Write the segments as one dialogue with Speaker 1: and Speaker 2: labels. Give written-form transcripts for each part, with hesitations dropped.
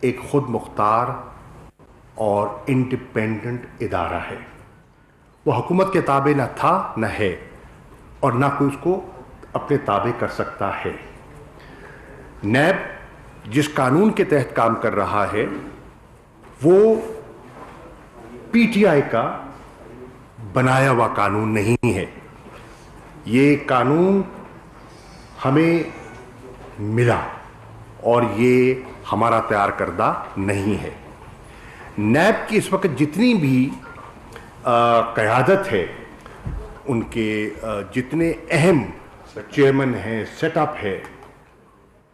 Speaker 1: ایک خود مختار اور انڈیپینڈنٹ ادارہ ہے. وہ حکومت کے تابع نہ تھا نہ ہے اور نہ کوئی اس کو اپنے تابع کر سکتا ہے. نیب جس قانون کے تحت کام کر رہا ہے وہ پی ٹی آئی کا بنایا ہوا قانون نہیں ہے. یہ قانون ہمیں ملا اور یہ ہمارا تیار کردہ نہیں ہے. نیب کی اس وقت جتنی بھی قیادت ہے، ان کے جتنے اہم چیئرمین ہیں، سیٹ اپ ہے،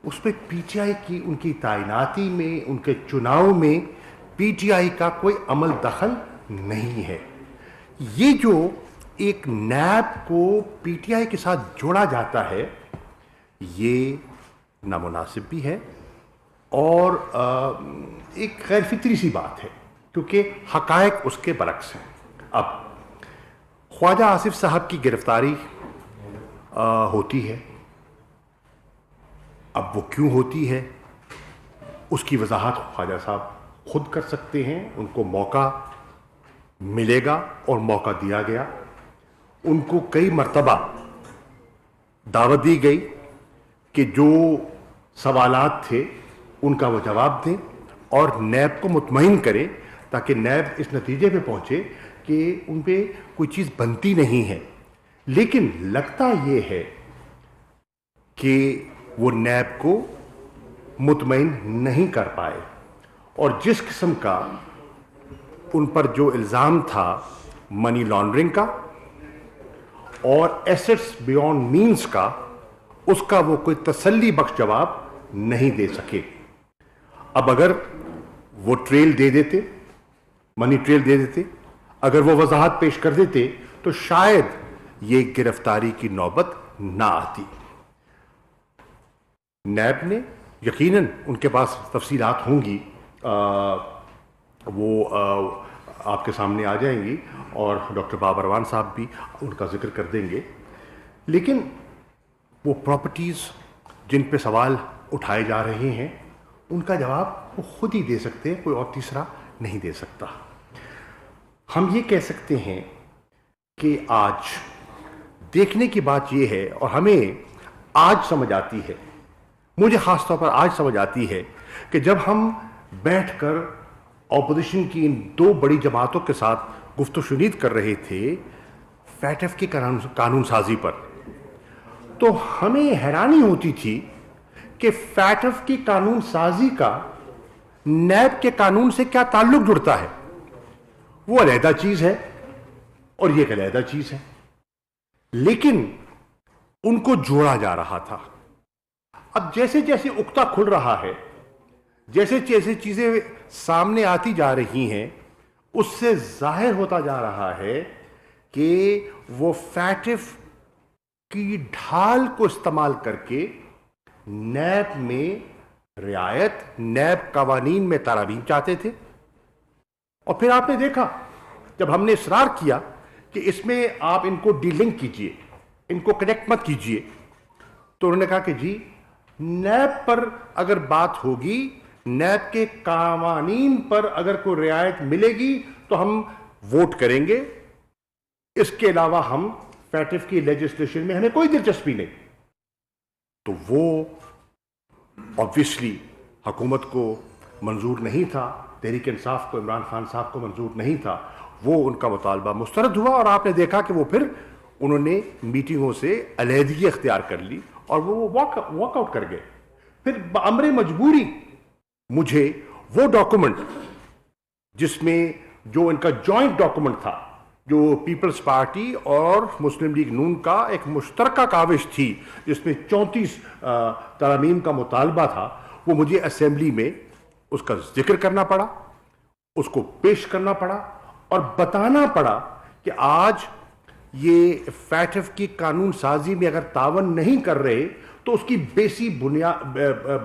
Speaker 1: اس میں پی ٹی آئی کی ان کی تعیناتی میں، ان کے چناؤ میں پی ٹی آئی کا کوئی عمل دخل نہیں ہے. یہ جو ایک نیب کو پی ٹی آئی کے ساتھ جوڑا جاتا ہے یہ نامناسب بھی ہے اور ایک غیر فطری سی بات ہے، کیونکہ حقائق اس کے برعکس ہیں. اب خواجہ آصف صاحب کی گرفتاری ہوتی ہے. اب وہ کیوں ہوتی ہے اس کی وضاحت خواجہ صاحب خود کر سکتے ہیں. ان کو موقع ملے گا اور موقع دیا گیا. ان کو کئی مرتبہ دعوت دی گئی کہ جو سوالات تھے ان کا وہ جواب دیں اور نیب کو مطمئن کرے تاکہ نیب اس نتیجے پہ پہنچے کہ ان پہ کوئی چیز بنتی نہیں ہے. لیکن لگتا یہ ہے کہ وہ نیب کو مطمئن نہیں کر پائے اور جس قسم کا ان پر جو الزام تھا منی لانڈرنگ کا اور ایسٹس بیونڈ مینز کا، اس کا وہ کوئی تسلی بخش جواب نہیں دے سکے. اب اگر وہ ٹریل دے دیتے، منی ٹریل دے دیتے، اگر وہ وضاحت پیش کر دیتے تو شاید یہ گرفتاری کی نوبت نہ آتی. نیب نے یقیناً ان کے پاس تفصیلات ہوں گی، وہ آپ کے سامنے آ جائیں گی اور ڈاکٹر بابروان صاحب بھی ان کا ذکر کر دیں گے. لیکن وہ پراپرٹیز جن پہ سوال اٹھائے جا رہے ہیں ان کا جواب وہ خود ہی دے سکتے ہیں، کوئی اور تیسرا نہیں دے سکتا. ہم یہ کہہ سکتے ہیں کہ آج دیکھنے کی بات یہ ہے اور ہمیں آج سمجھ آتی ہے، مجھے خاص طور پر آج سمجھ آتی ہے کہ جب ہم بیٹھ کر اپوزیشن کی ان دو بڑی جماعتوں کے ساتھ گفت و شنید کر رہے تھے فیٹف کی قانون سازی پر، تو ہمیں حیرانی ہوتی تھی کہ فیٹف کی قانون سازی کا نیب کے قانون سے کیا تعلق جڑتا ہے. وہ علیحدہ چیز ہے اور یہ ایک علیحدہ چیز ہے، لیکن ان کو جوڑا جا رہا تھا. اب جیسے جیسے اکتا کھل رہا ہے، جیسے جیسے چیزیں سامنے آتی جا رہی ہیں، اس سے ظاہر ہوتا جا رہا ہے کہ وہ فیٹف کی ڈھال کو استعمال کر کے نیب میں رعایت، نیب قوانین میں ترامیم چاہتے تھے. اور پھر آپ نے دیکھا جب ہم نے اصرار کیا کہ اس میں آپ ان کو ڈی لنک کیجئے، ان کو کنیکٹ مت کیجئے، تو انہوں نے کہا کہ جی نیب پر اگر بات ہوگی، نیب کے قوانین پر اگر کوئی رعایت ملے گی تو ہم ووٹ کریں گے، اس کے علاوہ ہم فیٹف کی لیجسلیشن میں ہمیں کوئی دلچسپی نہیں. تو وہ obviously حکومت کو منظور نہیں تھا، تحریک انصاف کو، عمران خان صاحب کو منظور نہیں تھا. وہ ان کا مطالبہ مسترد ہوا اور آپ نے دیکھا کہ وہ پھر انہوں نے میٹنگوں سے علیحدگی اختیار کر لی اور وہ واک آؤٹ کر گئے. پھر بامر مجبوری مجھے وہ ڈاکومنٹ جس میں جو ان کا جوائنٹ ڈاکومنٹ تھا، جو پیپلز پارٹی اور مسلم لیگ نون کا ایک مشترکہ کاوش تھی جس میں 34 ترامیم کا مطالبہ تھا، وہ مجھے اسمبلی میں اس کا ذکر کرنا پڑا، اس کو پیش کرنا پڑا اور بتانا پڑا کہ آج یہ فیٹف کی قانون سازی میں اگر تعاون نہیں کر رہے تو اس کی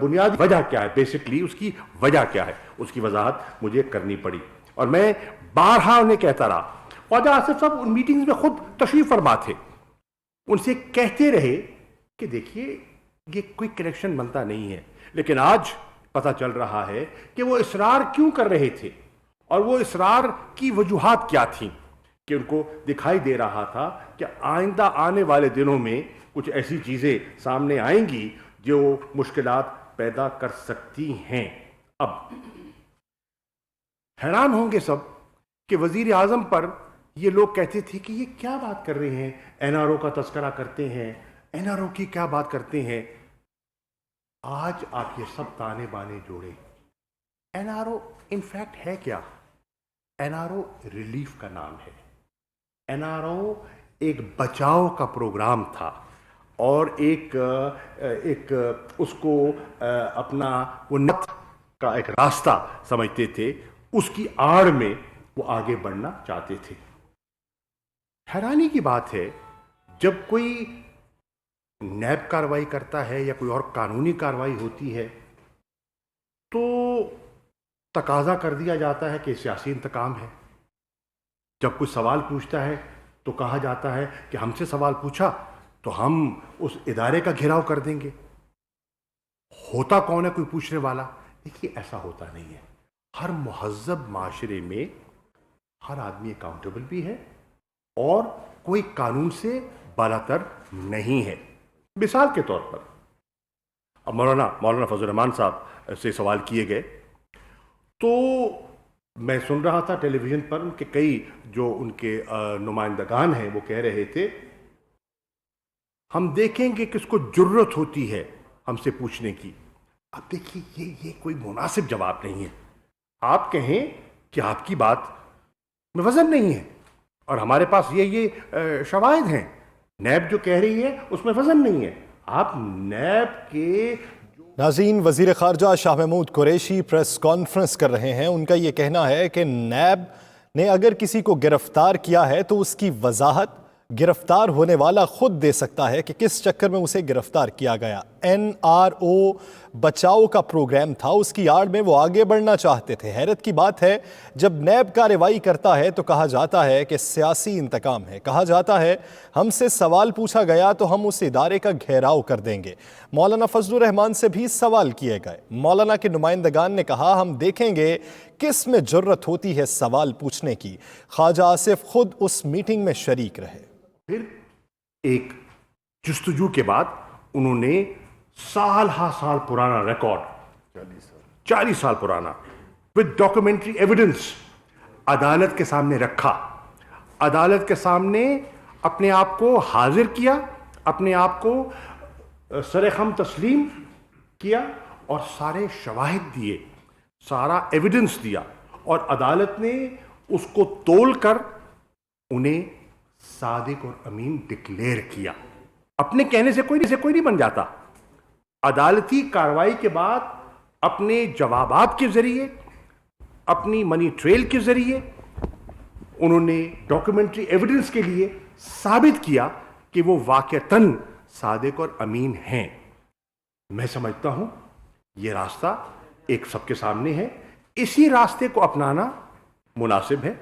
Speaker 1: بنیادی وجہ کیا ہے، بیسکلی اس کی وجہ کیا ہے، اس کی وضاحت مجھے کرنی پڑی. اور میں بارہا انہیں کہتا رہا. خواجہ آصف صاحب ان میٹنگز میں خود تشریف فرما تھے، ان سے کہتے رہے کہ دیکھیے یہ کوئی کنیکشن بنتا نہیں ہے. لیکن آج پتہ چل رہا ہے کہ وہ اصرار کیوں کر رہے تھے اور وہ اصرار کی وجوہات کیا تھیں، کہ ان کو دکھائی دے رہا تھا کہ آئندہ آنے والے دنوں میں کچھ ایسی چیزیں سامنے آئیں گی جو مشکلات پیدا کر سکتی ہیں۔ اب حیران ہوں گے سب کہ وزیر اعظم پر یہ لوگ کہتے تھے کہ یہ کیا بات کر رہے ہیں، این آر او کا تذکرہ کرتے ہیں، این آر او کی کیا بات کرتے ہیں۔ آج آپ یہ سب تانے بانے جوڑے، این آر او انفیکٹ ہے کیا؟ این آر او ریلیف کا نام ہے۔ این آر او ایک بچاؤ کا پروگرام تھا اور ایک اس کو اپنا وہ نت کا ایک راستہ سمجھتے تھے، اس کی آڑ میں وہ آگے بڑھنا چاہتے تھے۔ حیرانی کی بات ہے جب کوئی نیب کارروائی کرتا ہے یا کوئی اور قانونی کارروائی ہوتی ہے تو تقاضا کر دیا جاتا ہے کہ سیاسی انتقام ہے۔ جب کوئی سوال پوچھتا ہے تو کہا جاتا ہے کہ ہم سے سوال پوچھا تو ہم اس ادارے کا گھیراؤ کر دیں گے۔ ہوتا کون ہے کوئی پوچھنے والا؟ دیکھیے ایسا ہوتا نہیں ہے۔ ہر مہذب معاشرے میں ہر آدمی اکاؤنٹیبل بھی ہے اور کوئی قانون سے بالاتر نہیں ہے۔ مثال کے طور پر اب مولانا فضل الرحمان صاحب سے سوال کیے گئے تو میں سن رہا تھا ٹیلی ویژن پر ان کے کئی جو ان کے نمائندگان ہیں وہ کہہ رہے تھے ہم دیکھیں گے کس کو جرت ہوتی ہے ہم سے پوچھنے کی۔ اب دیکھیے یہ کوئی مناسب جواب نہیں ہے۔ آپ کہیں کہ آپ کی بات میں وزن نہیں ہے اور ہمارے پاس یہ شواہد ہیں، نیب جو کہہ رہی ہے اس میں وزن نہیں ہے۔ آپ نیب کے
Speaker 2: ناظرین، وزیر خارجہ شاہ محمود قریشی پریس کانفرنس کر رہے ہیں۔ ان کا یہ کہنا ہے کہ نیب نے اگر کسی کو گرفتار کیا ہے تو اس کی وضاحت گرفتار ہونے والا خود دے سکتا ہے کہ کس چکر میں اسے گرفتار کیا گیا۔ این آر او بچاؤ کا پروگرام تھا، اس کی آڑ میں وہ آگے بڑھنا چاہتے تھے۔ حیرت کی بات ہے جب نیب کارروائی کرتا ہے تو کہا جاتا ہے کہ سیاسی انتقام ہے، کہا جاتا ہے ہم سے سوال پوچھا گیا تو ہم اس ادارے کا گھیراؤ کر دیں گے۔ مولانا فضل الرحمان سے بھی سوال کیے گئے۔ مولانا کے نمائندگان نے کہا ہم دیکھیں گے کس میں جرت ہوتی ہے سوال پوچھنے کی۔ خواجہ آصف خود اس میٹنگ میں شریک رہے۔
Speaker 1: پھر ایک جستجو کے بعد انہوں نے سال پرانا ریکارڈ، 40 سال پرانا with documentary evidence عدالت کے سامنے رکھا۔ عدالت کے سامنے اپنے آپ کو حاضر کیا، اپنے آپ کو سرخم تسلیم کیا اور سارے شواہد دیے، سارا ایویڈنس دیا اور عدالت نے اس کو تول کر انہیں صادق اور امین ڈکلیئر کیا۔ اپنے کہنے سے کوئی نہیں بن جاتا۔ عدالتی کارروائی کے بعد اپنے جوابات کے ذریعے، اپنی منی ٹریل کے ذریعے انہوں نے ڈاکیومنٹری ایویڈنس کے لیے ثابت کیا کہ وہ واقعتاً صادق اور امین ہیں۔ میں سمجھتا ہوں یہ راستہ ایک سب کے سامنے ہے، اسی راستے کو اپنانا مناسب ہے۔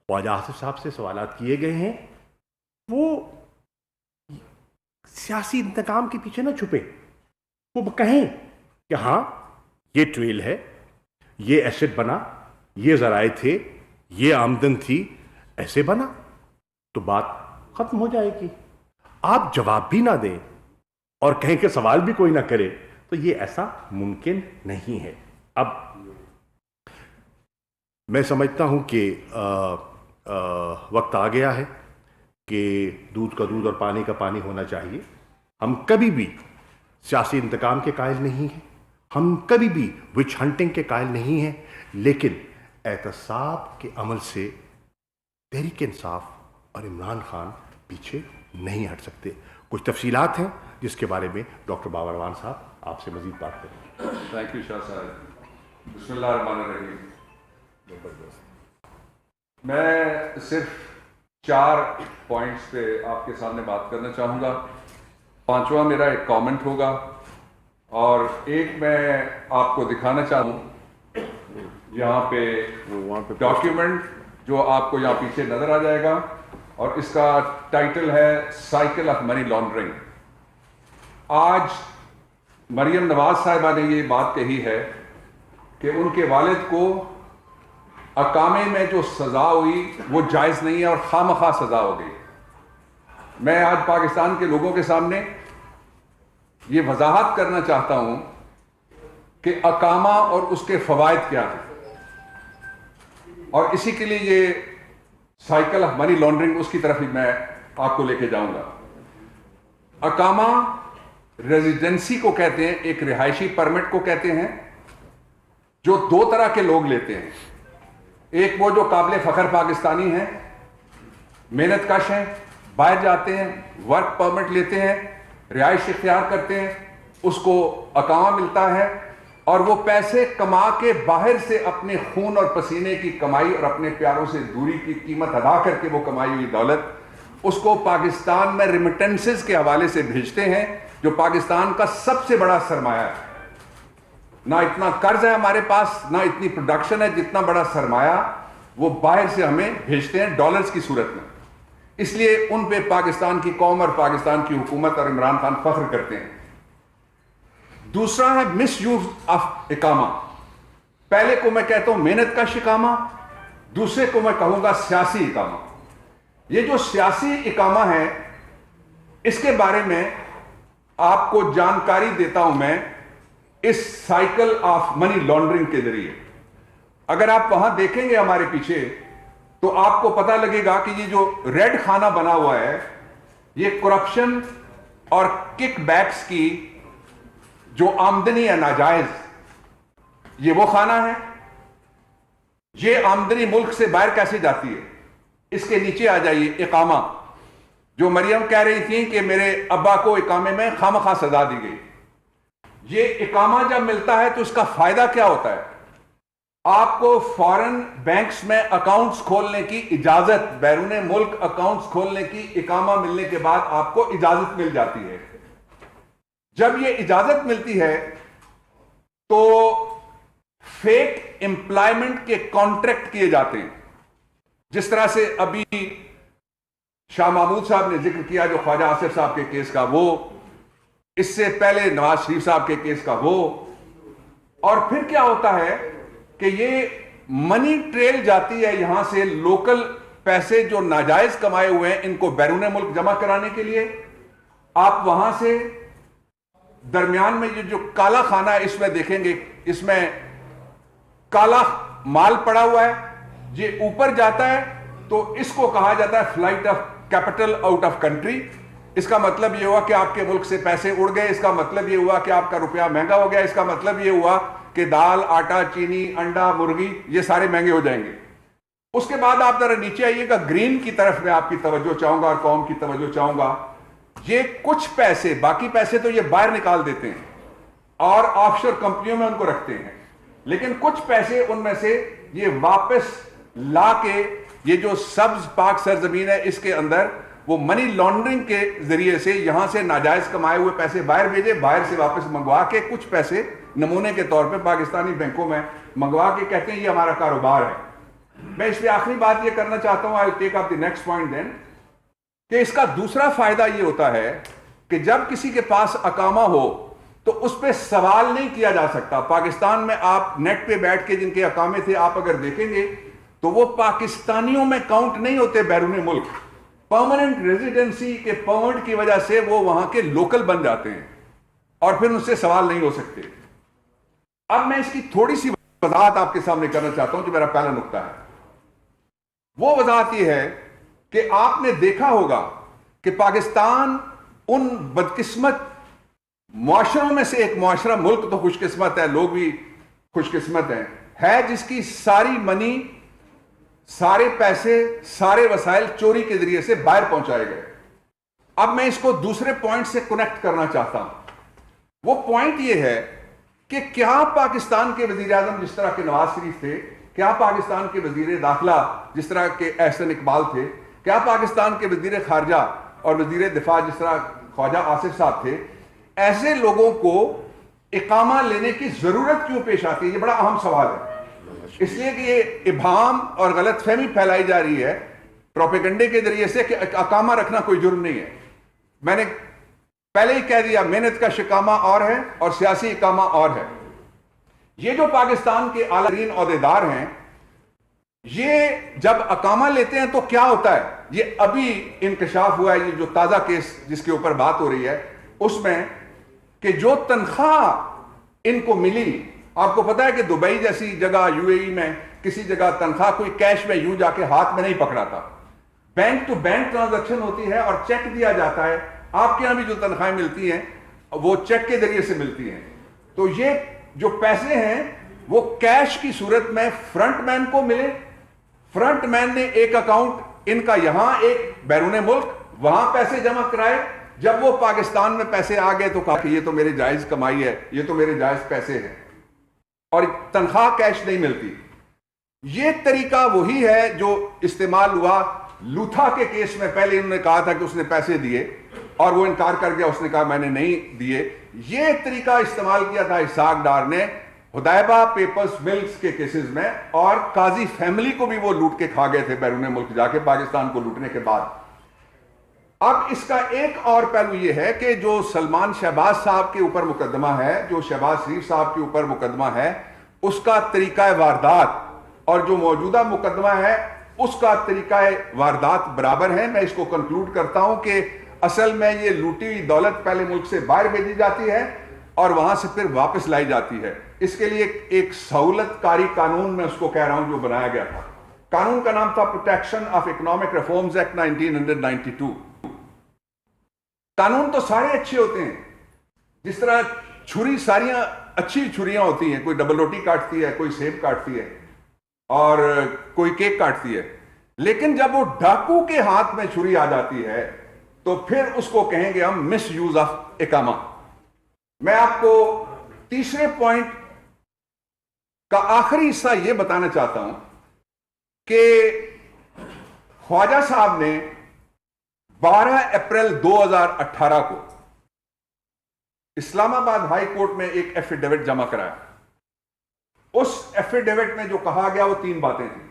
Speaker 1: خواجہ آصف صاحب سے سوالات کیے گئے ہیں، وہ سیاسی انتقام کے پیچھے نہ چھپے، وہ کہیں کہ ہاں یہ ٹریل ہے، یہ ایسٹ بنا، یہ ذرائع تھے، یہ آمدن تھی، ایسے بنا، تو بات ختم ہو جائے گی۔ آپ جواب بھی نہ دیں اور کہیں کہ سوال بھی کوئی نہ کرے تو یہ ایسا ممکن نہیں ہے۔ اب میں سمجھتا ہوں کہ وقت آ گیا ہے کہ دودھ کا دودھ اور پانی کا پانی ہونا چاہیے۔ ہم کبھی بھی سیاسی انتقام کے قائل نہیں ہیں، ہم کبھی بھی وچ ہنٹنگ کے قائل نہیں ہیں، لیکن احتساب کے عمل سے تحریک انصاف اور عمران خان پیچھے نہیں ہٹ سکتے۔ کچھ تفصیلات ہیں جس کے بارے میں ڈاکٹر بابر اروان صاحب آپ سے مزید بات کریں۔
Speaker 3: تھینک یو شاہ صاحب۔ بسم اللہ الرحمن الرحیم۔ میں صرف 4 پوائنٹس پہ آپ کے سامنے بات کرنا چاہوں گا۔ 5واں میرا ایک کامنٹ ہوگا اور ایک میں آپ کو دکھانا چاہوں یہاں پہ ڈاکیومنٹ جو آپ کو یہاں پیچھے نظر آ جائے گا، اور اس کا ٹائٹل ہے سائیکل آف منی لانڈرنگ۔ آج مریم نواز صاحبہ نے یہ بات کہی ہے کہ ان کے والد کو اقامے میں جو سزا ہوئی وہ جائز نہیں ہے اور خواہ سزا ہو گئی. میں آج پاکستان کے لوگوں کے سامنے یہ وضاحت کرنا چاہتا ہوں کہ اقامہ اور اس کے فوائد کیا ہیں, اور اسی کے لیے یہ سائیکل آف منی لانڈرنگ اس کی طرف ہی میں آپ کو لے کے جاؤں گا. اقامہ ریزیڈنسی کو کہتے ہیں, ایک رہائشی پرمٹ کو کہتے ہیں, جو دو طرح کے لوگ لیتے ہیں. ایک وہ جو قابل فخر پاکستانی ہیں, محنت کش ہیں, باہر جاتے ہیں, ورک پرمٹ لیتے ہیں, رہائش اختیار کرتے ہیں, اس کو اقامہ ملتا ہے, اور وہ پیسے کما کے باہر سے اپنے خون اور پسینے کی کمائی اور اپنے پیاروں سے دوری کی قیمت ادا کر کے وہ کمائی ہوئی دولت اس کو پاکستان میں ریمیٹنسز کے حوالے سے بھیجتے ہیں, جو پاکستان کا سب سے بڑا سرمایہ ہے. نہ اتنا قرض ہے ہمارے پاس, نہ اتنی پروڈکشن ہے, جتنا بڑا سرمایہ وہ باہر سے ہمیں بھیجتے ہیں ڈالرز کی صورت میں. اس لیے ان پہ پاکستان کی قوم اور پاکستان کی حکومت اور عمران خان فخر کرتے ہیں. دوسرا ہے مس یوز آف اقامہ. پہلے کو میں کہتا ہوں محنت کش اقامہ, دوسرے کو میں کہوں گا سیاسی اقامہ. یہ جو سیاسی اقامہ ہے اس کے بارے میں آپ کو جانکاری دیتا ہوں میں اس سائیکل آف منی لانڈرنگ کے ذریعے. اگر آپ وہاں دیکھیں گے ہمارے پیچھے تو آپ کو پتہ لگے گا کہ یہ جو ریڈ خانہ بنا ہوا ہے یہ کرپشن اور کک بیکس کی جو آمدنی ہے ناجائز, یہ وہ خانہ ہے. یہ آمدنی ملک سے باہر کیسے جاتی ہے؟ اس کے نیچے آ جائیے, اقامہ. جو مریم کہہ رہی تھیں کہ میرے ابا کو اقامے میں خواہ سزا دی گئی, یہ اقامہ جب ملتا ہے تو اس کا فائدہ کیا ہوتا ہے؟ آپ کو فارن بینکس میں اکاؤنٹس کھولنے کی اجازت, بیرون ملک اکاؤنٹس کھولنے کی اقامہ ملنے کے بعد آپ کو اجازت مل جاتی ہے. جب یہ اجازت ملتی ہے تو فیک امپلائمنٹ کے کانٹریکٹ کیے جاتے ہیں. جس طرح سے ابھی شاہ محمود صاحب نے ذکر کیا, جو خواجہ آصف صاحب کے کیس کا وہ, اس سے پہلے نواز شریف صاحب کے کیس کا وہ. اور پھر کیا ہوتا ہے کہ یہ منی ٹریل جاتی ہے یہاں سے, لوکل پیسے جو ناجائز کمائے ہوئے ہیں ان کو بیرون ملک جمع کرانے کے لیے. آپ وہاں سے درمیان میں یہ جو کالا خانہ ہے اس میں دیکھیں گے, اس میں کالا مال پڑا ہوا ہے, یہ اوپر جاتا ہے تو اس کو کہا جاتا ہے flight of capital out of country. اس کا مطلب یہ ہوا کہ آپ کے ملک سے پیسے اڑ گئے, اس کا مطلب یہ ہوا کہ آپ کا روپیہ مہنگا ہو گیا, اس کا مطلب یہ ہوا کہ دال, آٹا, چینی, انڈا, مرغی یہ سارے مہنگے ہو جائیں گے. اس کے بعد آپ ذرا نیچے آئیے گا, گرین کی طرف میں آپ کی توجہ چاہوں گا اور قوم کی توجہ چاہوں گا. یہ کچھ پیسے, باقی پیسے تو یہ باہر نکال دیتے ہیں اور آف شور کمپنیوں میں ان کو رکھتے ہیں, لیکن کچھ پیسے ان میں سے یہ واپس لا کے یہ جو سبز پاک سرزمین ہے اس کے اندر وہ منی لانڈرنگ کے ذریعے سے یہاں سے ناجائز کمائے ہوئے پیسے باہر بھیجے, باہر سے واپس منگوا کے کچھ پیسے نمونے کے طور پہ پاکستانی بینکوں میں منگوا کے کہتے ہیں یہ ہمارا کاروبار ہے. میں اس پہ آخری بات یہ کرنا چاہتا ہوں, آئی ٹیک اپ دی نیکسٹ پوائنٹ دین, کہ اس کا دوسرا فائدہ یہ ہوتا ہے کہ جب کسی کے پاس اقامہ ہو تو اس پہ سوال نہیں کیا جا سکتا. پاکستان میں آپ نیٹ پہ بیٹھ کے جن کے اقامے تھے آپ اگر دیکھیں گے تو وہ پاکستانیوں میں کاؤنٹ نہیں ہوتے بیرون ملک. پرماننٹ ریزیڈنسی کے پرمٹ کی وجہ سے وہ وہاں کے لوکل بن جاتے ہیں اور پھر ان سے سوال نہیں ہو سکتے. اب میں اس کی تھوڑی سی وضاحت آپ کے سامنے کرنا چاہتا ہوں جو میرا پہلا نقطہ ہے. وہ وضاحت یہ ہے کہ آپ نے دیکھا ہوگا کہ پاکستان ان بدقسمت معاشروں میں سے ایک معاشرہ, ملک تو خوش قسمت ہے, لوگ بھی خوش قسمت ہے جس کی ساری منی, سارے پیسے, سارے وسائل چوری کے ذریعے سے باہر پہنچائے گئے. اب میں اس کو دوسرے پوائنٹ سے کنیکٹ کرنا چاہتا ہوں. وہ پوائنٹ یہ ہے کہ کیا پاکستان کے وزیر اعظم جس طرح کے نواز شریف تھے, کیا پاکستان کے وزیر داخلہ جس طرح کے احسن اقبال تھے, کیا پاکستان کے وزیر خارجہ اور وزیر دفاع جس طرح خواجہ آصف صاحب تھے, ایسے لوگوں کو اقامہ لینے کی ضرورت کیوں پیش آتی ہے؟ یہ بڑا اہم سوال ہے. اس لیے کہ یہ ابہام اور غلط فہمی پھیلائی جا رہی ہے پروپیگنڈے کے ذریعے سے کہ اقامہ رکھنا کوئی جرم نہیں ہے. میں نے پہلے ہی کہہ دیا, محنت کا اقامہ اور ہے اور سیاسی اقامہ اور ہے. یہ جو پاکستان کے اعلیٰ ترین عہدیدار ہیں، یہ جب اقامہ لیتے ہیں تو کیا ہوتا ہے؟ یہ ابھی انکشاف ہوا ہے، یہ جو تازہ کیس جس کے اوپر بات ہو رہی ہے اس میں، کہ جو تنخواہ ان کو ملی، آپ کو پتا ہے کہ دبئی جیسی جگہ، یو اے ای میں کسی جگہ تنخواہ کوئی کیش میں یوں جا کے ہاتھ میں نہیں پکڑا تھا، بینک ٹو بینک ٹرانزیکشن ہوتی ہے اور چیک دیا جاتا ہے. آپ کے یہاں بھی جو تنخواہیں ملتی ہیں وہ چیک کے ذریعے سے ملتی ہیں. تو یہ جو پیسے ہیں وہ کیش کی صورت میں فرنٹ مین کو ملے. فرنٹ مین نے ایک اکاؤنٹ ان کا یہاں، ایک بیرون ملک، وہاں پیسے جمع کرائے. جب وہ پاکستان میں پیسے آ گئے تو کہا کہ یہ تو میرے جائز کمائی ہے، یہ تو میرے جائز پیسے ہیں، اور تنخواہ کیش نہیں ملتی. یہ طریقہ وہی ہے جو استعمال ہوا لوتھا کے کیس میں. پہلے انہوں نے کہا تھا کہ اس نے پیسے دیے اور وہ انکار کر گیا، اس نے کہا میں نے نہیں دیے. یہ طریقہ استعمال کیا تھا اسحاق ڈار نے حدیبہ پیپرز ملز کے کیسز میں، اور قاضی فیملی کو بھی وہ لوٹ کے کھا گئے تھے بیرون ملک جا کے پاکستان کو لوٹنے کے بعد. اب اس کا ایک اور پہلو یہ ہے کہ جو سلمان شہباز صاحب کے اوپر مقدمہ ہے، جو شہباز شریف صاحب کے اوپر مقدمہ ہے، اس کا طریقہ واردات اور جو موجودہ مقدمہ ہے اس کا طریقہ واردات برابر ہیں. میں اس کو کنکلوڈ کرتا ہوں کہ اصل میں یہ لوٹی ہوئی دولت پہلے ملک سے باہر بھیجی جاتی ہے اور وہاں سے پھر واپس لائی جاتی ہے. اس کے لیے ایک سہولت کاری قانون میں اس کو کہہ رہا ہوں جو بنایا گیا تھا. قانون کا نام تھا protection of economic reforms act 1992. قانون تو سارے اچھے ہوتے ہیں، جس طرح چھری ساریاں اچھی چھریاں ہوتی ہیں، کوئی ڈبل روٹی کاٹتی ہے، کوئی سیب کاٹتی ہے اور کوئی کیک کاٹتی ہے. لیکن جب وہ ڈاکو کے ہاتھ میں چھری آ جاتی ہے تو پھر اس کو کہیں گے ہم مس یوز آف اقامہ. میں آپ کو تیسرے پوائنٹ کا آخری حصہ یہ بتانا چاہتا ہوں کہ خواجہ صاحب نے 12 اپریل 2018 کو اسلام آباد ہائی کورٹ میں ایک ایفیڈیوٹ جمع کرایا. اس ایفیڈیوٹ میں جو کہا گیا وہ 3 باتیں تھیں.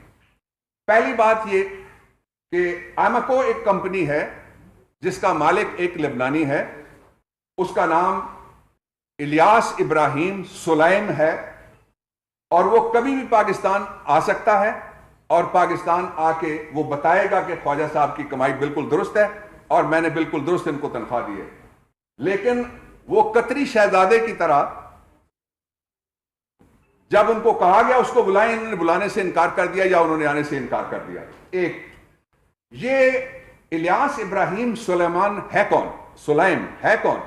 Speaker 3: پہلی بات یہ کہ آمکو ایک کمپنی ہے جس کا مالک ایک لبنانی ہے، اس کا نام الیاس ابراہیم سلیم ہے، اور وہ کبھی بھی پاکستان آ سکتا ہے اور پاکستان آ کے وہ بتائے گا کہ خواجہ صاحب کی کمائی بالکل درست ہے اور میں نے بالکل درست ان کو تنخواہ دی ہے. لیکن وہ قطری شہزادے کی طرح جب ان کو کہا گیا اس کو بلائیں، انہوں نے بلانے سے انکار کر دیا یا انہوں نے آنے سے انکار کر دیا. ایک یہ الیاس ابراہیم سلیمان ہے کون؟ سلیم ہے کون؟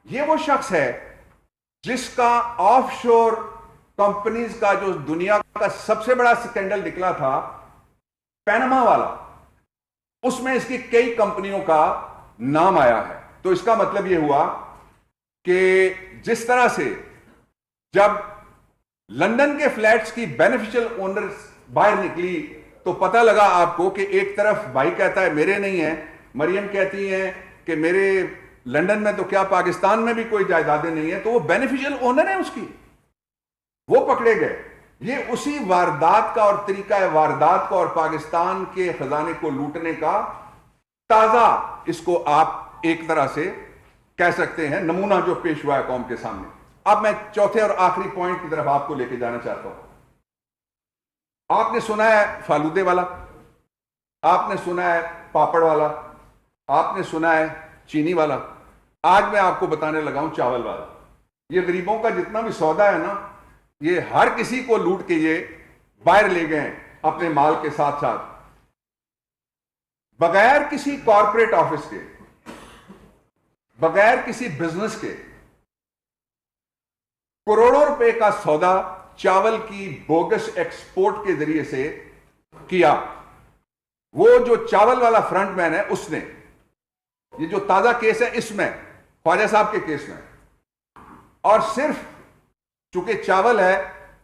Speaker 3: یہ وہ شخص ہے جس کا آف شور کمپنیز کا جو دنیا کا سب سے بڑا سکینڈل نکلا تھا پینما والا، اس میں اس کی کئی کمپنیوں کا نام آیا ہے. تو اس کا مطلب یہ ہوا کہ جس طرح سے جب لندن کے فلیٹس کی بینیفیشل اونرز باہر نکلی تو پتہ لگا آپ کو کہ ایک طرف بھائی کہتا ہے میرے نہیں ہیں، مریم کہتی ہیں کہ میرے لندن میں تو کیا پاکستان میں بھی کوئی جائیدادیں نہیں ہیں، تو وہ بینیفیشل اونر ہیں اس کی، وہ پکڑے گئے. یہ اسی واردات کا اور طریقہ واردات کا اور پاکستان کے خزانے کو لوٹنے کا تازہ، اس کو آپ ایک طرح سے کہہ سکتے ہیں نمونہ جو پیش ہوا ہے قوم کے سامنے. اب میں چوتھے اور آخری پوائنٹ کی طرف آپ کو لے کے جانا چاہتا ہوں. آپ نے سنا ہے فالودے والا، آپ نے سنا ہے پاپڑ والا، آپ نے سنا ہے چینی والا. آج میں آپ کو بتانے لگا ہوں چاول والا. یہ غریبوں کا جتنا بھی سودا ہے نا، یہ ہر کسی کو لوٹ کے یہ باہر لے گئے ہیں اپنے مال کے ساتھ ساتھ، بغیر کسی کارپوریٹ آفس کے، بغیر کسی بزنس کے. کروڑوں روپے کا سودا چاول کی بوگس ایکسپورٹ کے ذریعے سے کیا. وہ جو چاول والا فرنٹ مین ہے اس نے، یہ جو تازہ کیس ہے اس میں خواجہ صاحب کے کیس میں، اور صرف چونکہ چاول ہے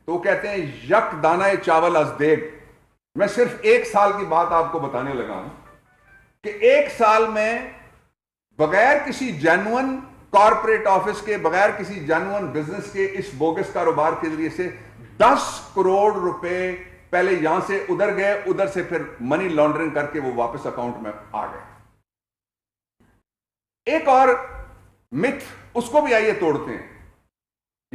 Speaker 3: تو وہ کہتے ہیں یک دانہ چاول از دیگ. میں صرف 1 سال کی بات آپ کو بتانے لگا ہوں کہ 1 سال میں بغیر کسی جینوئن کارپوریٹ آفس کے، بغیر کسی جینوئن بزنس کے، اس بوگس کاروبار کے ذریعے سے 10 کروڑ روپے پہلے یہاں سے ادھر گئے، ادھر سے پھر منی لانڈرنگ کر کے وہ واپس اکاؤنٹ میں آ گئے. ایک اور متھ اس کو بھی آئیے توڑتے ہیں.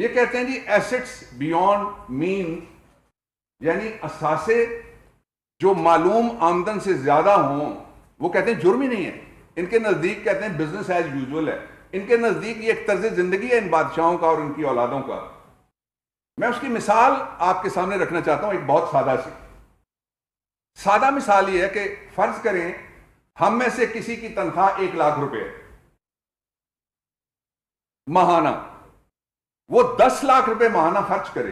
Speaker 3: یہ کہتے ہیں جی ایسٹس بیونڈ مین، یعنی اثاثے جو معلوم آمدن سے زیادہ ہوں، وہ کہتے ہیں جرم ہی نہیں ہے، ان کے نزدیک کہتے ہیں بزنس ایز یوزول ہے، ان کے نزدیک یہ ایک طرز زندگی ہے ان بادشاہوں کا اور ان کی اولادوں کا۔ میں اس کی مثال آپ کے سامنے رکھنا چاہتا ہوں، ایک بہت سادہ مثال یہ ہے کہ فرض کریں ہم میں سے کسی کی تنخواہ 1,00,000 روپے ماہانہ، وہ 10 لاکھ روپے ماہانہ خرچ کرے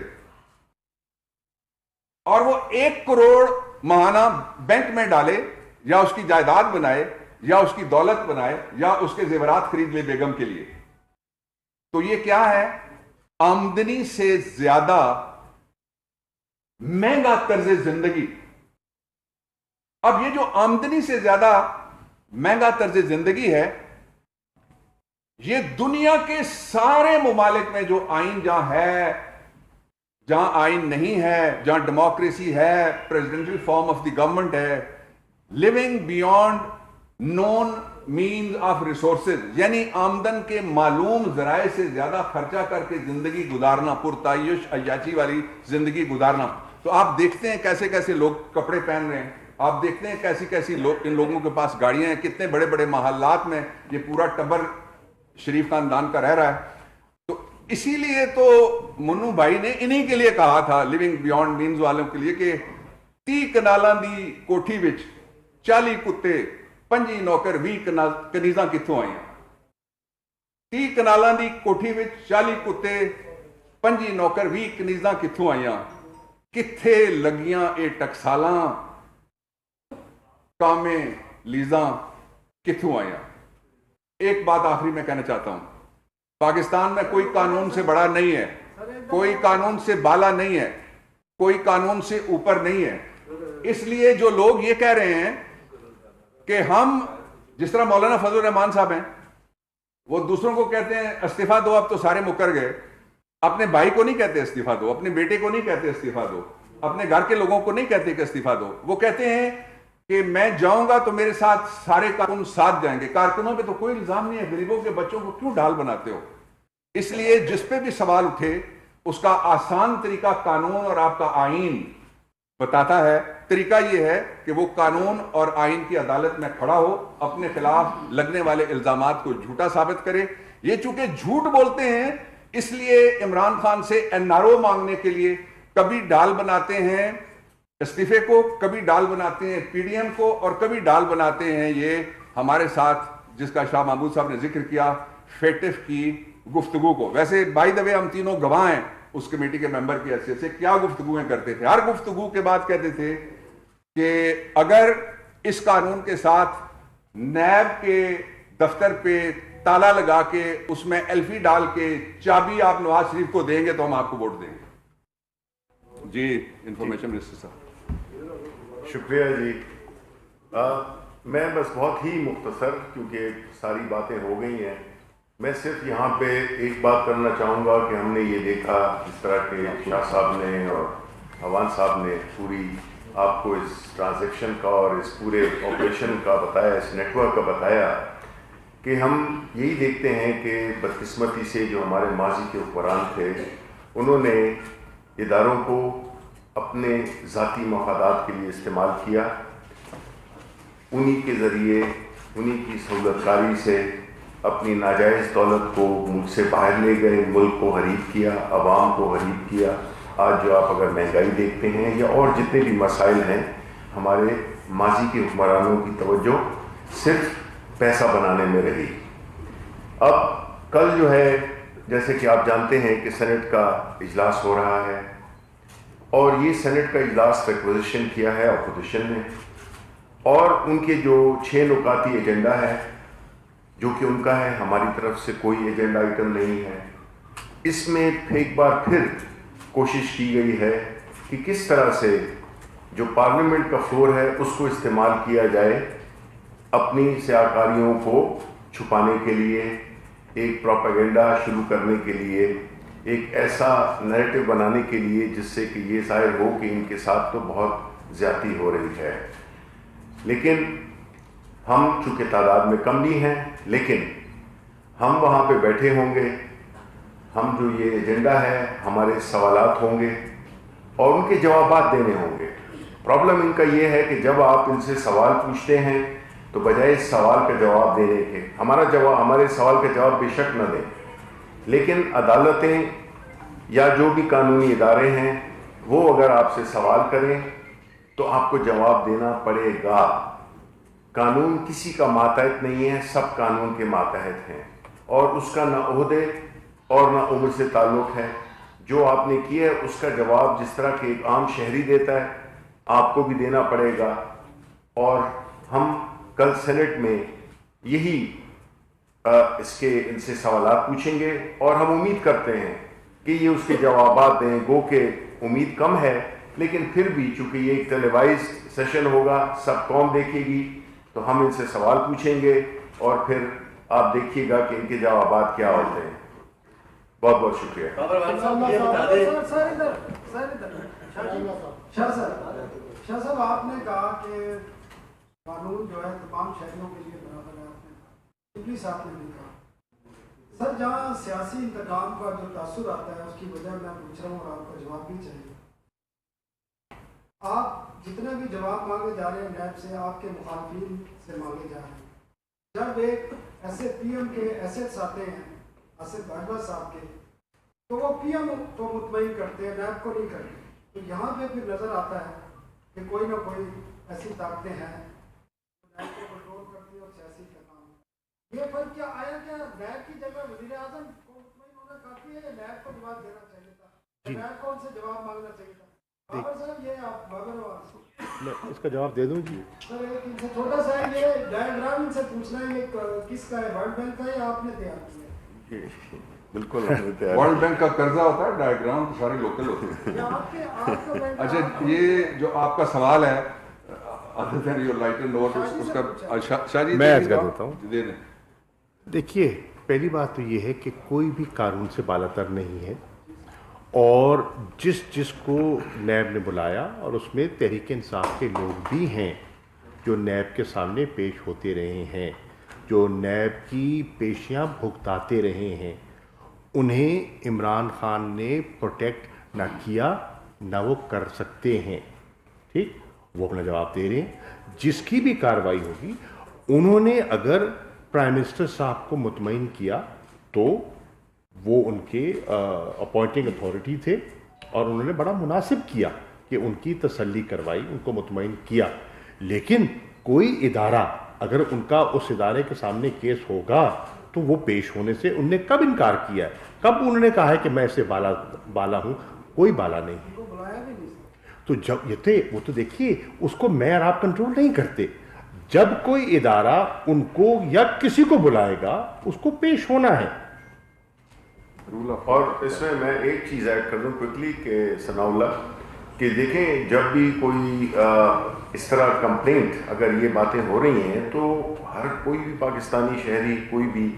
Speaker 3: اور وہ 1 کروڑ ماہانہ بینک میں ڈالے یا اس کی جائیداد بنائے یا اس کی دولت بنائے یا اس کے زیورات خرید لے بیگم کے لیے، تو یہ کیا ہے؟ آمدنی سے زیادہ مہنگا طرز زندگی۔ اب یہ جو آمدنی سے زیادہ مہنگا طرز زندگی ہے، یہ دنیا کے سارے ممالک میں جو آئین جہاں ہے، جہاں آئین نہیں ہے، جہاں ڈیموکریسی ہے، presidential form of the government ہے، living beyond known means of resources, یعنی آمدن کے معلوم ذرائع سے زیادہ خرچہ کر کے زندگی گزارنا، پرتعیش عیاشی والی زندگی گزارنا۔ تو آپ دیکھتے ہیں کیسے کیسے لوگ کپڑے پہن رہے ہیں، آپ دیکھتے ہیں کیسی کیسی ان لوگوں کے پاس گاڑیاں ہیں، کتنے بڑے بڑے محلات میں یہ پورا ٹبر شریف خاندان کا رہ رہا ہے۔ تو اسی لیے تو منو بھائی نے انہی کے لیے کہا تھا، لیونگ بیونڈ مینز والوں کے لیے، کہ 30 کنالاں دی کوٹھی وچ 40 کتے 5 نوکر 20 کنیزاں کتھوں آئیاں۔ 30 کنالاں دی کوٹھی وچ 40 کتے 5 نوکر 20 کنیزاں کتھوں آئیاں، کتھے لگیاں اے ٹکسالاں کامیں لیزاں کتھوں آئیاں۔ ایک بات آخری میں کہنا چاہتا ہوں، پاکستان میں کوئی قانون سے بڑا نہیں ہے، کوئی قانون سے بالا نہیں ہے، کوئی قانون سے اوپر نہیں ہے۔ اس لیے جو لوگ یہ کہہ رہے ہیں کہ ہم، جس طرح مولانا فضل الرحمان صاحب ہیں، وہ دوسروں کو کہتے ہیں استعفیٰ دو، اب تو سارے مکر گئے، اپنے بھائی کو نہیں کہتے استعفیٰ دو، اپنے بیٹے کو نہیں کہتے استعفیٰ دو، اپنے گھر کے لوگوں کو نہیں کہتے کہ استعفیٰ دو، وہ کہتے ہیں کہ میں جاؤں گا تو میرے ساتھ سارے کارکن ساتھ جائیں گے۔ کارکنوں پہ تو کوئی الزام نہیں ہے، غریبوں کے بچوں کو کیوں ڈھال بناتے ہو؟ اس لیے جس پہ بھی سوال اٹھے اس کا آسان طریقہ قانون اور آپ کا آئین بتاتا ہے۔ طریقہ یہ ہے کہ وہ قانون اور آئین کی عدالت میں کھڑا ہو، اپنے خلاف لگنے والے الزامات کو جھوٹا ثابت کرے۔ یہ چونکہ جھوٹ بولتے ہیں، اس لیے عمران خان سے NRO مانگنے کے لیے کبھی ڈال بناتے ہیں استعفے کو، کبھی ڈال بناتے ہیں PDM کو، اور کبھی ڈال بناتے ہیں یہ ہمارے ساتھ جس کا شاہ محمود صاحب نے ذکر کیا، فیٹف کی گفتگو کو۔ ویسے بائی دا وے ہم تینوں گواہ ہیں اس کمیٹی کے ممبر کی حیثیت سے، کیا گفتگویں کرتے تھے۔ ہر گفتگو کے بعد کہتے تھے کہ اگر اس قانون کے ساتھ نیب کے دفتر پہ تالا لگا کے اس میں ایلفی ڈال کے چابی آپ نواز شریف کو دیں گے تو ہم آپ کو ووٹ دیں گے۔ جی انفارمیشن منسٹر صاحب۔
Speaker 4: شکریہ جی۔ میں بس بہت ہی مختصر، کیونکہ ساری باتیں ہو گئی ہیں، میں صرف یہاں پہ ایک بات کرنا چاہوں گا کہ ہم نے یہ دیکھا اس طرح کے شاہ صاحب نے اور عوان صاحب نے پوری آپ کو اس ٹرانزیکشن کا اور اس پورے آپریشن کا بتایا، اس نیٹ ورک کا بتایا، کہ ہم یہی دیکھتے ہیں کہ بدقسمتی سے جو ہمارے ماضی کے حکمران تھے، انہوں نے اداروں کو اپنے ذاتی مفادات کے لیے استعمال کیا، انہی کے ذریعے انہی کی سہولت کاری سے اپنی ناجائز دولت کو ملک سے باہر لے گئے، ملک کو غریب کیا، عوام کو غریب کیا۔ آج جو آپ اگر مہنگائی دیکھتے ہیں یا اور جتنے بھی مسائل ہیں، ہمارے ماضی کے حکمرانوں کی توجہ صرف پیسہ بنانے میں رہی۔ اب کل جو ہے، جیسے کہ آپ جانتے ہیں کہ سینٹ کا اجلاس ہو رہا ہے، اور یہ سینٹ کا اجلاس ریکویزیشن کیا ہے اپوزیشن نے، اور ان کے جو 6 نکاتی ایجنڈا ہے جو کہ ان کا ہے، ہماری طرف سے کوئی ایجنڈا آئٹم نہیں ہے۔ اس میں ایک بار پھر کوشش کی گئی ہے کہ کس طرح سے جو پارلیمنٹ کا فلور ہے اس کو استعمال کیا جائے اپنی سیاکاریوں کو چھپانے کے لیے، ایک پروپیگنڈا شروع کرنے کے لیے، ایک ایسا نیریٹو بنانے کے لیے جس سے کہ یہ ظاہر ہو کہ ان کے ساتھ تو بہت زیادتی ہو رہی ہے۔ لیکن ہم چونکہ تعداد میں کم بھی ہیں، لیکن ہم وہاں پہ بیٹھے ہوں گے، ہم جو یہ ایجنڈا ہے ہمارے سوالات ہوں گے اور ان کے جوابات دینے ہوں گے. پرابلم ان کا یہ ہے کہ جب آپ ان سے سوال پوچھتے ہیں تو بجائے اس سوال کا جواب دینے کے ہمارے سوال کا جواب بے شک نہ دیں، لیکن عدالتیں یا جو بھی قانونی ادارے ہیں وہ اگر آپ سے سوال کریں تو آپ کو جواب دینا پڑے گا. قانون کسی کا ماتحت نہیں ہے، سب قانون کے ماتحت ہیں اور اس کا نہ عہدے اور نہ عمر سے تعلق ہے. جو آپ نے کیا ہے اس کا جواب جس طرح کہ ایک عام شہری دیتا ہے آپ کو بھی دینا پڑے گا. اور ہم کل سینٹ میں یہی ان سے سوالات پوچھیں گے اور ہم امید کرتے ہیں کہ یہ اس کے جوابات دیں. گو کہ امید کم ہے لیکن پھر بھی چونکہ یہ ایک ٹیلیوائزڈ سیشن ہوگا، سب قوم دیکھے گی، تو ہم ان سے سوال پوچھیں گے اور پھر آپ دیکھیے گا کہ ان کے جوابات کیا ہوتے ہیں. بہت بہت شکریہ.
Speaker 5: شاہ صاحب آپ نے کہا کہ قانون جو ہے تمام شہریوں کے لیے برابر ہے. انگلش آپ نے بھی کہا. سر جہاں سیاسی انتقام کا جو تاثر آتا ہے اس کی وجہ میں پوچھ رہا ہوں اور آپ کا جواب بھی چاہیے. آپ جتنے بھی جواب مانگے جا رہے ہیں نیب سے آپ کے مخالفین سے مانگے جا رہے ہیں. جب ایک ایسے پی ایم کے ایسٹس آتے ہیں آصف بھاجپا صاحب کے تو وہ پی ایم کو مطمئن کرتے ہیں، نیب کو نہیں کرتے. تو یہاں پہ پھر نظر آتا ہے کہ کوئی نہ کوئی ایسی طاقتیں ہیں نیب کو کنٹرول کرتی ہیں اور سیاسی کا کام. یہ فرق کیا آیا کیا نیب کی جگہ وزیر اعظم کو مطمئن ہونا کافی ہے یا نیب کو جواب دینا چاہیے تھا؟ نیب کو ان سے جواب مانگنا چاہیے تھا؟ بابر صاحب یہ آپ
Speaker 1: میں اس کا جواب دے دوں جی.
Speaker 5: سر ایک ان سے چھوٹا سا ہے، یہ ڈائیگرام ان سے پوچھنا ہے یہ کس کا ہے، ورلڈ بینک کا ہے یا آپ نے تیار کیا ہے؟
Speaker 4: بالکل
Speaker 3: ورلڈ بینک کا قرضہ ہوتا ہے، ڈائیگرام تو سارے لوکل ہوتے ہیں. اچھا یہ جو آپ کا سوال ہے اس کا شاہ جی
Speaker 1: میں عرض کر دیتا ہوں. دیکھیے پہلی بات تو یہ ہے کہ کوئی بھی قانون سے بالاتر نہیں ہے اور جس کو نیب نے بلایا اور اس میں تحریک انصاف کے لوگ بھی ہیں جو نیب کے سامنے پیش ہوتے رہے ہیں، جو نیب کی پیشیاں بھگتاتے رہے ہیں. انہیں عمران خان نے پروٹیکٹ نہ کیا نہ وہ کر سکتے ہیں. ٹھیک، وہ اپنا جواب دے رہے ہیں. جس کی بھی کارروائی ہوگی انہوں نے اگر پرائم منسٹر صاحب کو مطمئن کیا تو وہ ان کے اپوائنٹنگ اتھارٹی تھے اور انہوں نے بڑا مناسب کیا کہ ان کی تسلی کروائی، ان کو مطمئن کیا. لیکن کوئی ادارہ اگر ان کا اس ادارے کے سامنے کیس ہوگا تو وہ پیش ہونے سے انہوں نے کب انکار کیا ہے؟ کب انہوں نے کہا ہے کہ میں اسے بالا ہوں؟ کوئی بالا نہیں. تو جب یہ تھے وہ تو دیکھیے اس کو میں اور آپ کنٹرول نہیں کرتے. جب کوئی ادارہ ان کو یا کسی کو بلائے گا اس کو پیش ہونا ہے.
Speaker 4: اور اس میں ایک چیز ایڈ کر دوں کوئکلی کہ ثناء اللہ کہ دیکھیں جب بھی کوئی اس طرح کمپلینٹ اگر یہ باتیں ہو رہی ہیں تو ہر کوئی بھی پاکستانی شہری کوئی بھی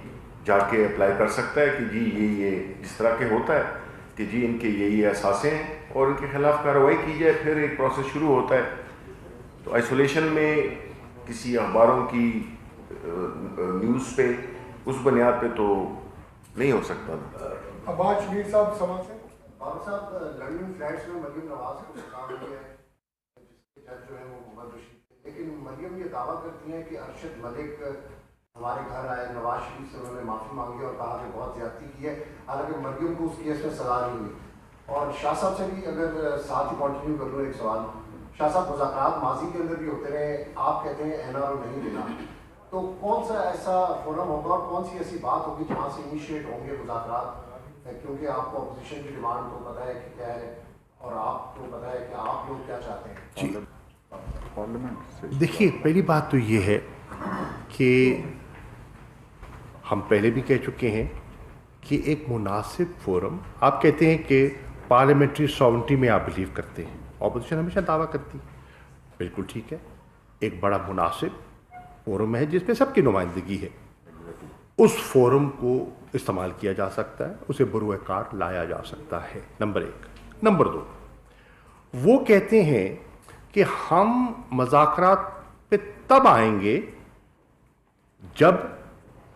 Speaker 4: جا کے اپلائی کر سکتا ہے کہ جی یہ جس طرح کے ہوتا ہے کہ جی ان کے یہ احساسیں ہیں اور ان کے خلاف کارروائی کی جائے. پھر ایک پروسیس شروع ہوتا ہے. تو آئسولیشن میں کسی اخباروں کی نیوز پہ اس بنیاد پہ تو نہیں ہو سکتا.
Speaker 5: عباس شبیر صاحب سماج سے.
Speaker 6: بابر صاحب لنڈن فلیٹس میں مریم نواز کو کام ہوئی ہے جس کے جج جو ہے وہ محمد رشید تھے، لیکن مریم یہ دعویٰ کرتی ہیں کہ ارشد ملک ہمارے گھر آئے، نواز شریف سے انہوں نے معافی مانگی اور کہا کہ بہت زیادتی کی ہے، حالانکہ مریم کو اس کیس میں سزا نہیں ہوئی. اور شاہ صاحب سے بھی اگر ساتھ ہی کنٹینیو کر لوں ایک سوال. شاہ صاحب مذاکرات ماضی کے اندر بھی ہوتے رہے، آپ کہتے ہیں این آر او نہیں دینا، تو کون سا ایسا فورم ہوگا اور کون سی ایسی بات ہوگی جہاں سے انیشیٹ ہوں گے مذاکرات؟ کیونکہ آپ کو اپوزیشن کی ڈیمانڈ تو پتہ ہے کہ کیا ہے اور آپ کو پتہ ہے کہ آپ لوگ کیا چاہتے ہیں.
Speaker 1: جی دیکھیے پہلی بات تو یہ ہے کہ ہم پہلے بھی کہہ چکے ہیں کہ ایک مناسب فورم، آپ کہتے ہیں کہ پارلیمنٹری ساورنٹی میں آپ بلیو کرتے ہیں، اپوزیشن ہمیشہ دعویٰ کرتی ہے، بالکل ٹھیک ہے. ایک بڑا مناسب فورم ہے جس میں سب کی نمائندگی ہے، اس فورم کو استعمال کیا جا سکتا ہے، اسے بروئے کار لایا جا سکتا ہے. نمبر ایک. نمبر دو، وہ کہتے ہیں کہ ہم مذاکرات پہ تب آئیں گے جب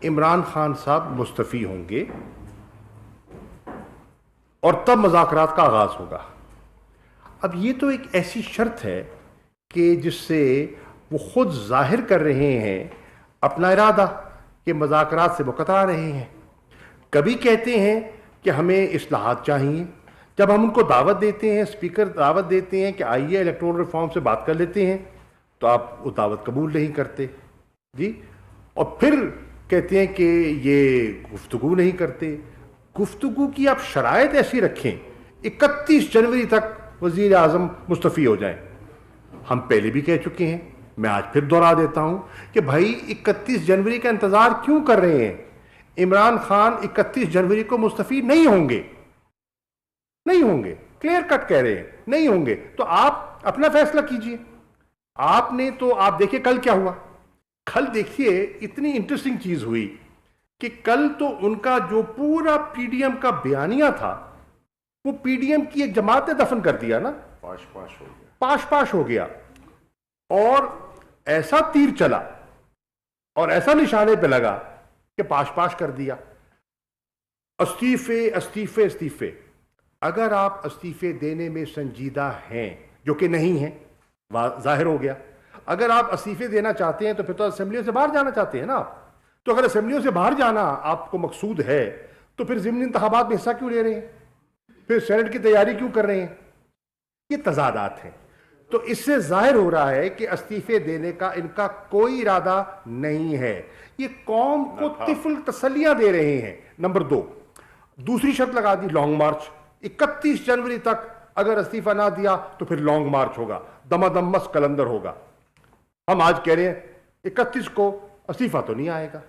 Speaker 1: عمران خان صاحب مستعفی ہوں گے اور تب مذاکرات کا آغاز ہوگا۔ اب یہ تو ایک ایسی شرط ہے کہ جس سے وہ خود ظاہر کر رہے ہیں اپنا ارادہ کہ مذاکرات سے وہ کترا رہے ہیں۔ کبھی کہتے ہیں کہ ہمیں اصلاحات چاہیے، جب ہم ان کو دعوت دیتے ہیں، اسپیکر دعوت دیتے ہیں کہ آئیے الیکٹورل ریفارم سے بات کر لیتے ہیں، تو آپ وہ دعوت قبول نہیں کرتے جی، اور پھر کہتے ہیں کہ یہ گفتگو نہیں کرتے۔ گفتگو کی آپ شرائط ایسی رکھیں 31 جنوری تک وزیر اعظم مستعفی ہو جائیں۔ ہم پہلے بھی کہہ چکے ہیں، میں آج پھر دوہرا دیتا ہوں کہ بھائی 31 جنوری کا انتظار کیوں کر رہے ہیں؟ عمران خان 31 جنوری کو مستعفی نہیں ہوں گے، نہیں ہوں گے، کلیئر کٹ کہہ رہے ہیں نہیں ہوں گے، تو آپ اپنا فیصلہ کیجئے۔ آپ نے تو آپ دیکھیں کل کیا ہوا، کل دیکھیے اتنی انٹرسٹنگ چیز ہوئی کہ کل تو ان کا جو پورا پی ڈی ایم کا بیانیہ تھا وہ پی ڈی ایم کی ایک جماعت نے دفن کر دیا نا،
Speaker 4: پاش پاش ہو گیا،
Speaker 1: پاش پاش ہو گیا، اور ایسا تیر چلا اور ایسا نشانے پہ لگا کہ پاش پاش کر دیا۔ استعفے استعفے استعفے، اگر آپ استعفے دینے میں سنجیدہ ہیں، جو کہ نہیں ہیں، ظاہر ہو گیا، اگر آپ استعفے دینا چاہتے ہیں تو پھر تو اسمبلیوں سے باہر جانا چاہتے ہیں نا آپ، تو اگر اسمبلیوں سے باہر جانا آپ کو مقصود ہے تو پھر ضمنی انتخابات میں حصہ کیوں لے رہے ہیں؟ پھر سینٹ کی تیاری کیوں کر رہے ہیں؟ یہ تضادات ہیں۔ تو اس سے ظاہر ہو رہا ہے کہ استعفے دینے کا ان کا کوئی ارادہ نہیں ہے، یہ قوم کو طفل تسلیاں دے رہے ہیں۔ نمبر 2، دوسری شرط لگا دی لانگ مارچ، 31 جنوری تک اگر استعفیٰ نہ دیا تو پھر لانگ مارچ ہوگا، دمادم مس کلندر ہوگا۔ ہم آج کہہ رہے ہیں 31 کو استعفیٰ تو نہیں آئے گا،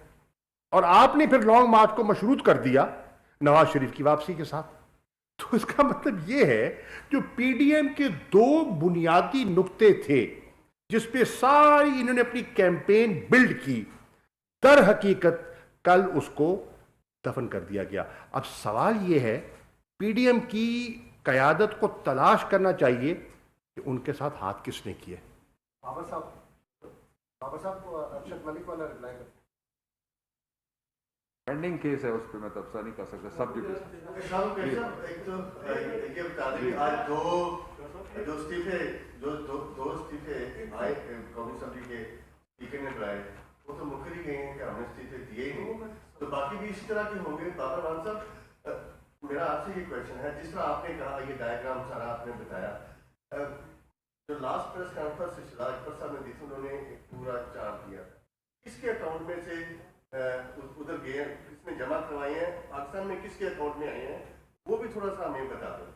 Speaker 1: اور آپ نے پھر لانگ مارچ کو مشروط کر دیا نواز شریف کی واپسی کے ساتھ۔ تو اس کا مطلب یہ ہے جو پی ڈی ایم کے 2 بنیادی نقطے تھے جس پہ ساری انہوں نے اپنی کیمپین بلڈ کی، در حقیقت کل اس کو دفن کر دیا گیا۔ اب سوال یہ ہے پی ڈی ایم کی قیادت کو تلاش کرنا چاہیے کہ ان کے ساتھ ہاتھ کس نے کیے۔
Speaker 6: بابر صاحب کو ارشد ملک والا رپلائی کرتے
Speaker 3: پینڈنگ کیس ہے، اس پہ میں تبصرہ نہیں کر سکتا، سب جوڈیس۔
Speaker 4: ایک تو یہ بتا دیں کہ آج دو استعفے آئے قومی اسمبلی کے اسپیکر نے لائے، وہ تو مکر ہی گئے ہیں کہ ہم نے استعفے دیے ہی نہیں، تو باقی بھی اسی طرح کے ہوں گے۔ بابر مان صاحب، میرا آپ سے یہ کویشچن ہے، جس طرح آپ نے کہا یہ ڈائیگرام سارا آپ نے بتایا، جو لاسٹ پریس کانفرنس شہزاد اکبر صاحب نے دی تھی، انہوں نے ایک پورا چارٹ دیا، کس کے اکاؤنٹ میں سے ادھر گئے ہیں، کس نے جمع کروائے ہیں، پاکستان میں کس کے اکاؤنٹ میں آئے ہیں، وہ بھی تھوڑا سا ہمیں بتا دیں۔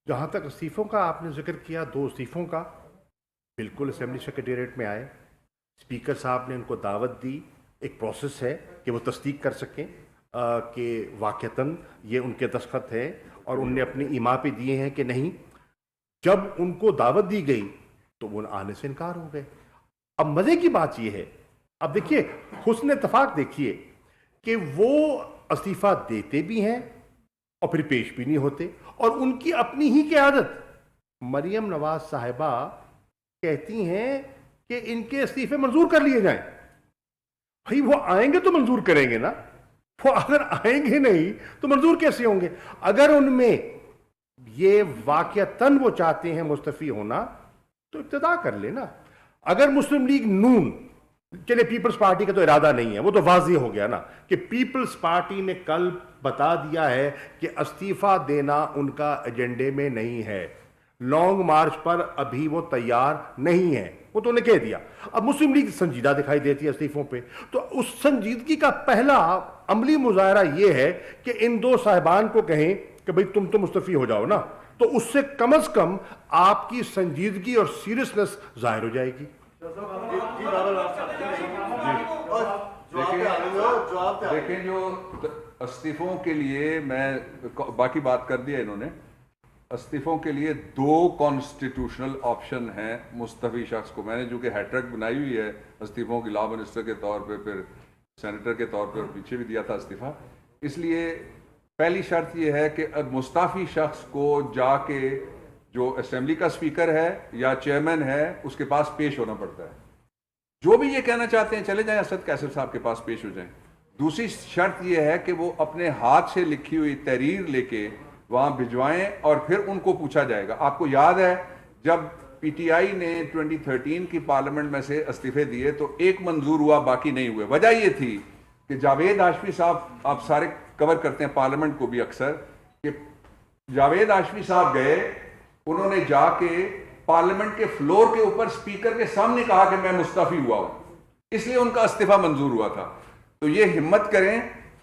Speaker 1: جہاں تک استعفوں کا آپ نے ذکر کیا، 2 استعفوں کا بالکل اسمبلی سیکریٹریٹ میں آئے، اسپیکر صاحب نے ان کو دعوت دی، ایک پروسیس ہے کہ وہ تصدیق کر سکیں کہ واقعتاً یہ ان کے دستخط ہیں، اور ان نے اپنی ایما پہ دیے ہیں کہ نہیں۔ جب ان کو دعوت دی گئی تو وہ آنے سے انکار ہو گئے۔ اب مزے کی بات یہ ہے، اب دیکھیے حسن اتفاق دیکھیے کہ وہ استعفیٰ دیتے بھی ہیں اور پھر پیش بھی نہیں ہوتے، اور ان کی اپنی ہی قیادت مریم نواز صاحبہ کہتی ہیں کہ ان کے استعفے منظور کر لیے جائیں۔ بھائی وہ آئیں گے تو منظور کریں گے نا، وہ اگر آئیں گے نہیں تو منظور کیسے ہوں گے؟ اگر ان میں یہ واقعتاً وہ چاہتے ہیں مستعفی ہونا تو ابتدا کر لے نا۔ اگر مسلم لیگ نون، چلے پیپلز پارٹی کا تو ارادہ نہیں ہے، وہ تو واضح ہو گیا نا کہ پیپلز پارٹی نے کل بتا دیا ہے کہ استعفیٰ دینا ان کا ایجنڈے میں نہیں ہے، لانگ مارچ پر ابھی وہ تیار نہیں ہے، وہ تو انہیں کہہ دیا۔ اب مسلم لیگ سنجیدہ دکھائی دیتی ہے استعفوں پہ، تو اس سنجیدگی کا پہلا عملی مظاہرہ یہ ہے کہ ان 2 صاحبان کو کہیں کہ بھئی تم تو مستعفی ہو جاؤ نا، تو اس سے کم از کم آپ کی سنجیدگی اور سیریسنس ظاہر ہو جائے گی۔
Speaker 3: دیکھیں جو استعفوں کے لیے، میں باقی بات کر دیا انہوں نے، استعفوں کے لیے 2 کانسٹیٹیوشنل آپشن ہیں مستعفی شخص کو۔ میں نے جو کہ ہیٹرک بنائی ہوئی ہے استعفوں کی، لا منسٹر کے طور پہ، پھر سینیٹر کے طور پہ، اور پیچھے بھی دیا تھا استعفیٰ۔ اس لیے پہلی شرط یہ ہے کہ مستعفی شخص کو جا کے جو اسمبلی کا اسپیکر ہے یا چیئرمین ہے اس کے پاس پیش ہونا پڑتا ہے، جو بھی یہ کہنا چاہتے ہیں چلے جائیں اسد کیسر صاحب کے پاس پیش ہو جائیں۔ دوسری شرط یہ ہے کہ وہ اپنے ہاتھ سے لکھی ہوئی تحریر لے کے وہاں بھجوائیں اور پھر ان کو پوچھا جائے گا. آپ کو یاد ہے جب پی ٹی آئی نے 2013 کی پارلیمنٹ میں سے استعفے دیے تو ایک منظور ہوا، باقی نہیں ہوئے. وجہ یہ تھی کہ جاوید ہاشمی صاحب، آپ سارے کور کرتے ہیں پارلیمنٹ کو بھی اکثر، کہ جاوید ہاشمی صاحب گئے، انہوں نے جا کے پارلیمنٹ کے فلور کے اوپر اسپیکر کے سامنے کہا کہ میں مستعفی ہوا ہوں، اس لیے ان کا استعفیٰ منظور ہوا تھا. تو یہ ہمت کریں،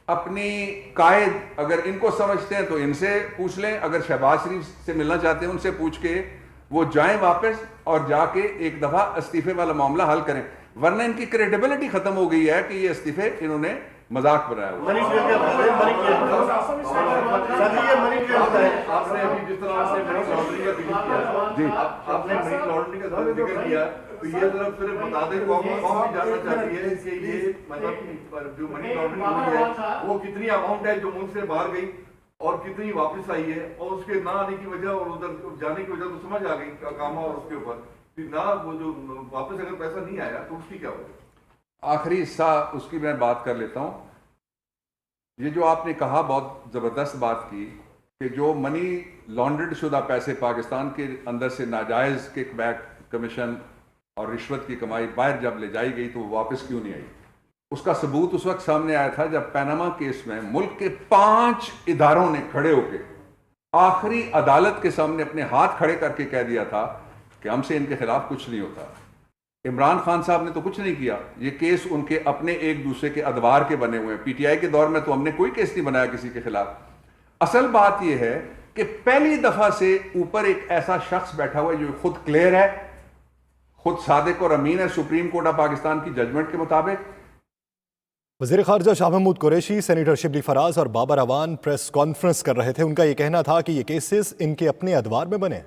Speaker 3: اپنی قائد اگر ان کو سمجھتے ہیں تو ان سے پوچھ لیں، اگر شہباز شریف سے ملنا چاہتے ہیں ان سے پوچھ کے وہ جائیں واپس اور جا کے ایک دفعہ استعفے والا معاملہ حل کریں، ورنہ ان کی کریڈیبلٹی ختم ہو گئی ہے کہ یہ استعفے انہوں نے مذاق بنایا ہوا.
Speaker 7: آپ نے ابھی جس طرح آپ نے منی لانڈرنگ کا ذکر کیا، جی آپ نے منی لانڈرنگ کا ذکر کیا، تو یہ ذرا صرف بتا دیں، قوم بھی جاننا چاہتی ہے کہ یہ مطلب جو منی لانڈرنگ ہوئی ہے وہ کتنی اماؤنٹ ہے جو ملک سے باہر گئی اور کتنی واپس آئی ہے، اور اس کے نہ آنے کی وجہ اور ادھر جانے کی وجہ تو سمجھ آ گئی کاما، اور اس کے اوپر نہ وہ جو واپس اگر پیسہ نہیں آیا تو اس کی کیا وجہ؟
Speaker 3: آخری حصہ اس کی میں بات کر لیتا ہوں. یہ جو آپ نے کہا بہت زبردست بات کی کہ جو منی لانڈرڈ شدہ پیسے پاکستان کے اندر سے ناجائز کک بیک، کمیشن اور رشوت کی کمائی باہر جب لے جائی گئی تو وہ واپس کیوں نہیں آئی. اس کا ثبوت اس وقت سامنے آیا تھا جب پیناما کیس میں ملک کے 5 اداروں نے کھڑے ہو کے آخری عدالت کے سامنے اپنے ہاتھ کھڑے کر کے کہہ دیا تھا کہ ہم سے ان کے خلاف کچھ نہیں ہوتا. عمران خان صاحب نے تو کچھ نہیں کیا، یہ کیس ان کے اپنے ایک دوسرے کے ادوار کے بنے ہوئے ہیں. پی ٹی آئی کے دور میں تو ہم نے کوئی کیس نہیں بنایا کسی کے خلاف. اصل بات یہ ہے کہ پہلی دفعہ سے اوپر ایک ایسا شخص بیٹھا ہوا ہے جو خود کلیئر ہے، خود صادق اور امین ہے سپریم کورٹ آف پاکستان کی ججمنٹ کے مطابق.
Speaker 2: وزیر خارجہ شاہ محمود قریشی، سینیٹر شبلی فراز اور بابر اعوان پریس کانفرنس کر رہے تھے. ان کا یہ کہنا تھا کہ یہ کیسز ان کے اپنے ادوار میں بنے.